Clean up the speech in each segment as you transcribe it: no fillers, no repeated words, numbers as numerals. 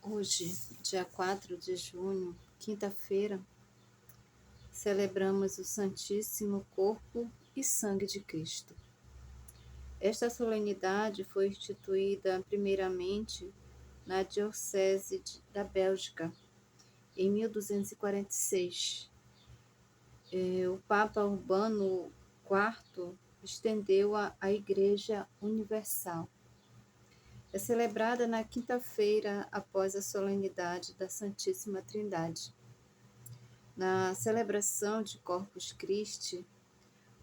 Hoje, dia 4 de junho, quinta-feira, celebramos o Santíssimo Corpo e Sangue de Cristo. Esta solenidade foi instituída primeiramente na Diocese da Bélgica, em 1246. O Papa Urbano IV estendeu-a à Igreja Universal. É celebrada na quinta-feira após a solenidade da Santíssima Trindade. Na celebração de Corpus Christi,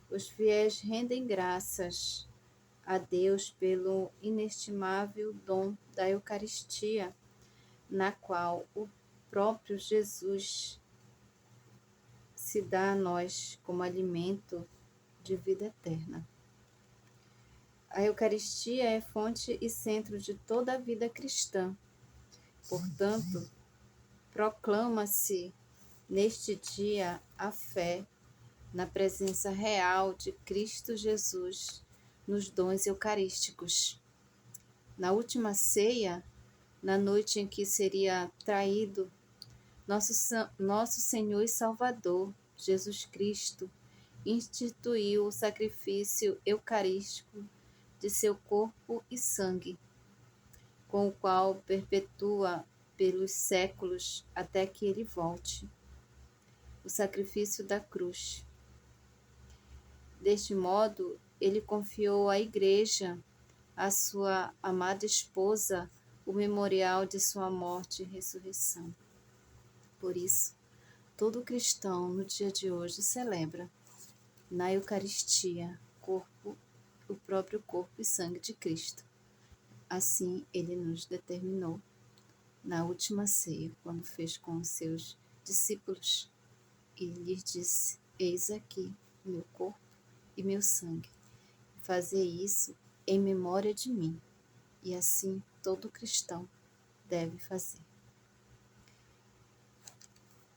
os fiéis rendem graças a Deus pelo inestimável dom da Eucaristia, na qual o próprio Jesus se dá a nós como alimento de vida eterna. A Eucaristia é fonte e centro de toda a vida cristã. Portanto, proclama-se neste dia a fé na presença real de Cristo Jesus nos dons eucarísticos. Na última ceia, na noite em que seria traído, nosso Senhor e Salvador, Jesus Cristo, instituiu o sacrifício eucarístico de seu corpo e sangue, com o qual perpetua pelos séculos até que ele volte. O sacrifício da cruz. Deste modo, ele confiou à Igreja, à sua amada esposa, o memorial de sua morte e ressurreição. Por isso, todo cristão no dia de hoje celebra, na Eucaristia, o próprio corpo e sangue de Cristo. Assim, ele nos determinou na última ceia, quando fez com os seus discípulos e lhes disse: eis aqui o meu corpo e meu sangue. Fazer isso em memória de mim. E assim todo cristão deve fazer.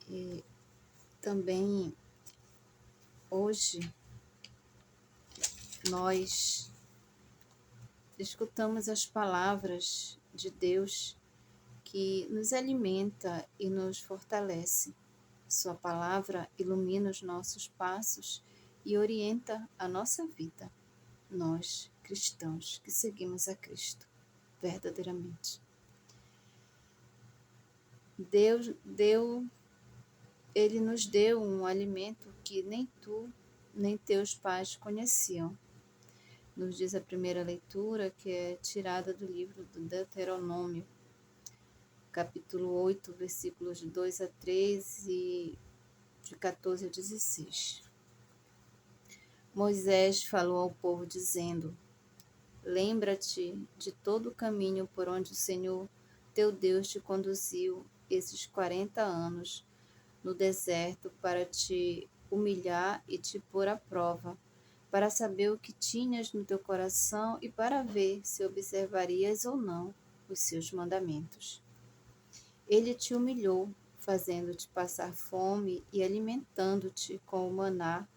E também hoje nós escutamos as palavras de Deus que nos alimenta e nos fortalece. Sua palavra ilumina os nossos passos e orienta a nossa vida. Nós, cristãos, que seguimos a Cristo verdadeiramente. Ele nos deu um alimento que nem tu, nem teus pais conheciam. Nos diz a primeira leitura, que é tirada do livro do Deuteronômio, capítulo 8, versículos de 2 a 3 e de 14 a 16. Moisés falou ao povo dizendo: lembra-te de todo o caminho por onde o Senhor teu Deus te conduziu esses 40 anos no deserto para te humilhar e te pôr à prova, para saber o que tinhas no teu coração e para ver se observarias ou não os seus mandamentos. Ele te humilhou, fazendo-te passar fome e alimentando-te com o maná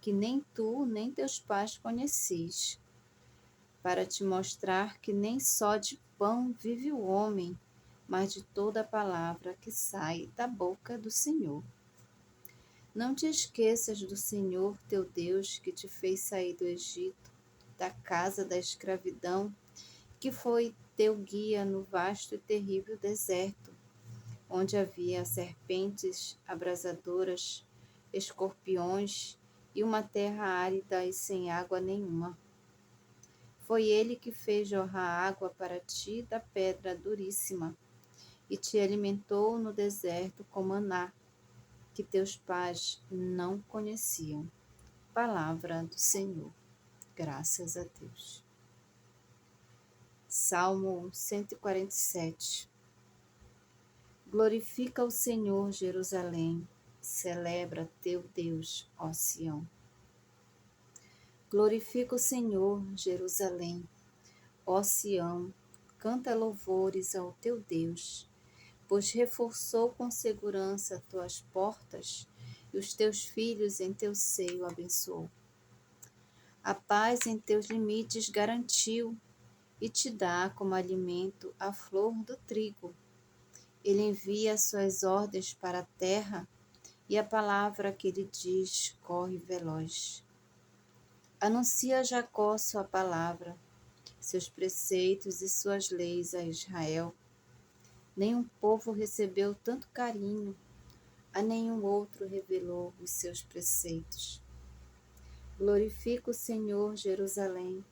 que nem tu nem teus pais conhecis, para te mostrar que nem só de pão vive o homem, mas de toda a palavra que sai da boca do Senhor. Não te esqueças do Senhor teu Deus, que te fez sair do Egito, da casa da escravidão, que foi teu guia no vasto e terrível deserto, onde havia serpentes abrasadoras, escorpiões e uma terra árida e sem água nenhuma. Foi ele que fez jorrar água para ti da pedra duríssima e te alimentou no deserto com maná, que teus pais não conheciam. Palavra do Senhor. Graças a Deus. Salmo 147. Glorifica o Senhor, Jerusalém. Celebra teu Deus, ó Sião. Glorifica o Senhor, Jerusalém. Ó Sião, canta louvores ao teu Deus, pois reforçou com segurança tuas portas e os teus filhos em teu seio abençoou. A paz em teus limites garantiu e te dá como alimento a flor do trigo. Ele envia suas ordens para a terra e a palavra que ele diz corre veloz. Anuncia a Jacó sua palavra, seus preceitos e suas leis a Israel. Nenhum povo recebeu tanto carinho, a nenhum outro revelou os seus preceitos. Glorifica o Senhor, Jerusalém.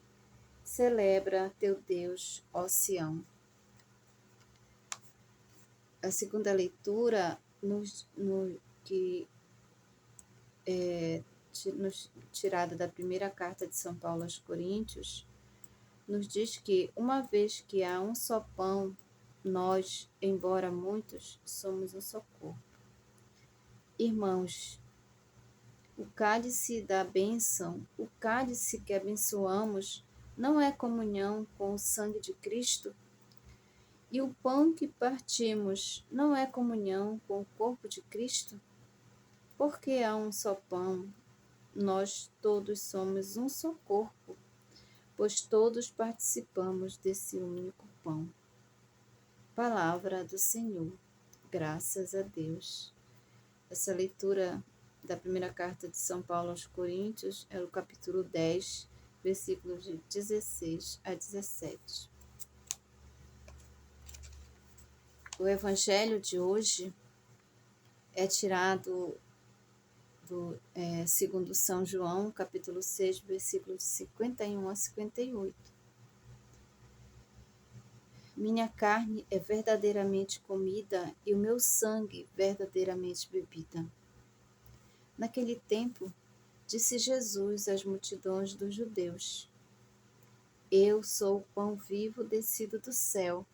Celebra teu Deus, ó Sião. A segunda leitura, tirada da primeira carta de São Paulo aos Coríntios, nos diz que, uma vez que há um só pão, nós, embora muitos, somos um só corpo. Irmãos, o cálice da bênção, o cálice que abençoamos, não é comunhão com o sangue de Cristo? E o pão que partimos não é comunhão com o corpo de Cristo? Porque há um só pão, nós todos somos um só corpo, pois todos participamos desse único pão. Palavra do Senhor. Graças a Deus. Essa leitura da primeira carta de São Paulo aos Coríntios é o capítulo 10, versículos de 16 a 17. O evangelho de hoje é tirado segundo São João, capítulo 6, versículos 51 a 58. Minha carne é verdadeiramente comida e o meu sangue verdadeiramente bebida. Naquele tempo, disse Jesus às multidões dos judeus: Eu sou o pão vivo descido do céu.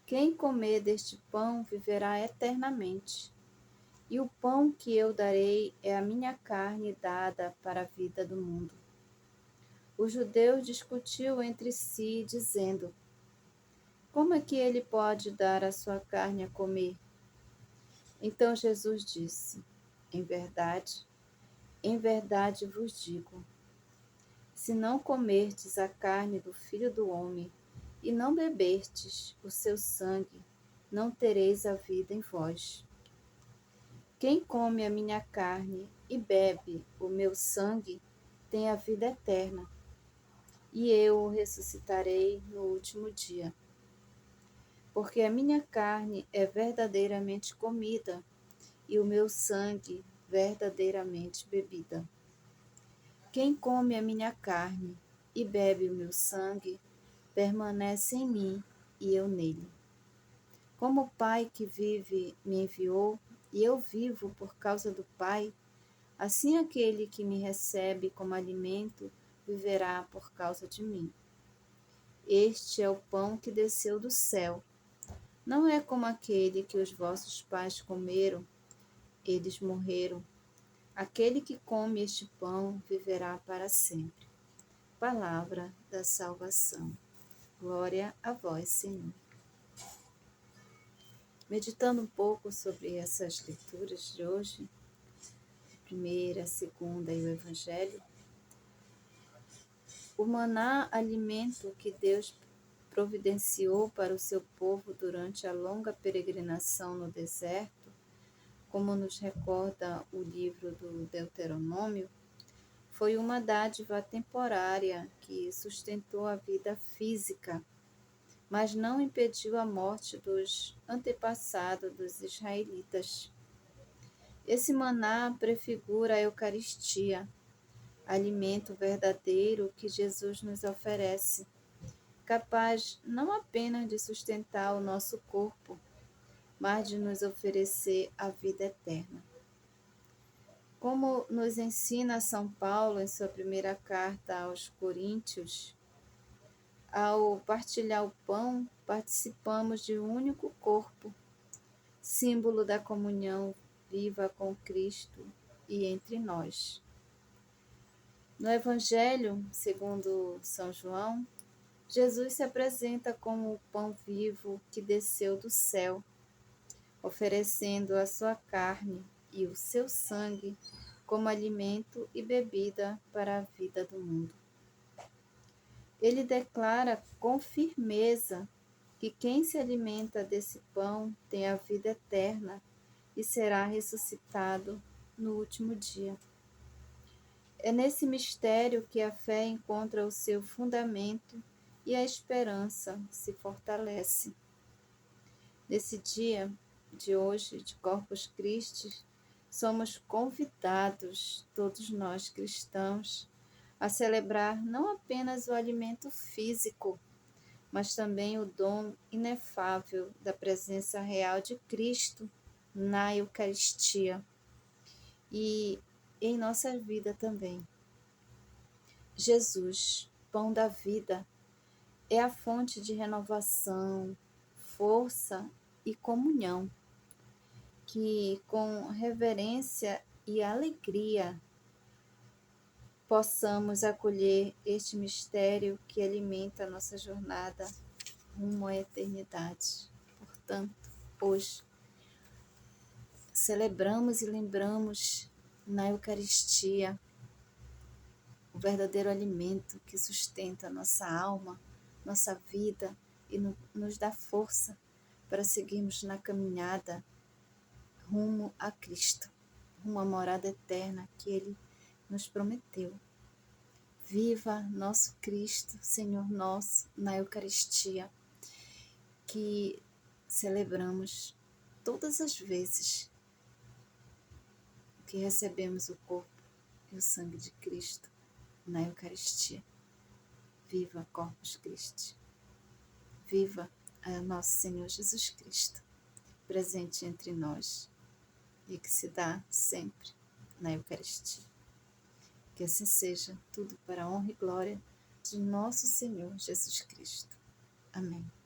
Quem comer deste pão viverá eternamente. E o pão que eu darei é a minha carne dada para a vida do mundo. Os judeus discutiam entre si, dizendo: Como é que ele pode dar a sua carne a comer? Então Jesus disse: em verdade vos digo, se não comerdes a carne do Filho do Homem e não beberdes o seu sangue, não tereis a vida em vós. Quem come a minha carne e bebe o meu sangue tem a vida eterna, e eu o ressuscitarei no último dia. Porque a minha carne é verdadeiramente comida e o meu sangue verdadeiramente bebida. Quem come a minha carne e bebe o meu sangue permanece em mim e eu nele. Como o Pai que vive me enviou e eu vivo por causa do Pai, assim aquele que me recebe como alimento viverá por causa de mim. Este é o pão que desceu do céu. Não é como aquele que os vossos pais comeram, eles morreram. Aquele que come este pão viverá para sempre. Palavra da salvação. Glória a vós, Senhor. Meditando um pouco sobre essas leituras de hoje, a primeira, a segunda e o Evangelho, o maná, alimento que Deus providenciou para o seu povo durante a longa peregrinação no deserto, como nos recorda o livro do Deuteronômio, foi uma dádiva temporária que sustentou a vida física, mas não impediu a morte dos antepassados dos israelitas. Esse maná prefigura a Eucaristia, alimento verdadeiro que Jesus nos oferece, capaz não apenas de sustentar o nosso corpo, mas de nos oferecer a vida eterna. Como nos ensina São Paulo em sua primeira carta aos Coríntios, ao partilhar o pão, participamos de um único corpo, símbolo da comunhão viva com Cristo e entre nós. No Evangelho, segundo São João, Jesus se apresenta como o pão vivo que desceu do céu, oferecendo a sua carne e o seu sangue como alimento e bebida para a vida do mundo. Ele declara com firmeza que quem se alimenta desse pão tem a vida eterna e será ressuscitado no último dia. É nesse mistério que a fé encontra o seu fundamento e a esperança se fortalece. Nesse dia de hoje, de Corpus Christi, somos convidados, todos nós cristãos, a celebrar não apenas o alimento físico, mas também o dom inefável da presença real de Cristo na Eucaristia e em nossa vida também. Jesus, pão da vida, é a fonte de renovação, força e comunhão, que com reverência e alegria possamos acolher este mistério que alimenta a nossa jornada rumo à eternidade. Portanto, hoje celebramos e lembramos na Eucaristia o verdadeiro alimento que sustenta nossa alma, nossa vida e nos dá força para seguirmos na caminhada rumo a Cristo, rumo à morada eterna que Ele nos prometeu. Viva nosso Cristo, Senhor nosso, na Eucaristia, que celebramos todas as vezes que recebemos o corpo e o sangue de Cristo na Eucaristia. Viva Corpus Christi. Viva nosso Senhor Jesus Cristo, presente entre nós e que se dá sempre na Eucaristia. Que assim seja, tudo para a honra e glória de nosso Senhor Jesus Cristo. Amém.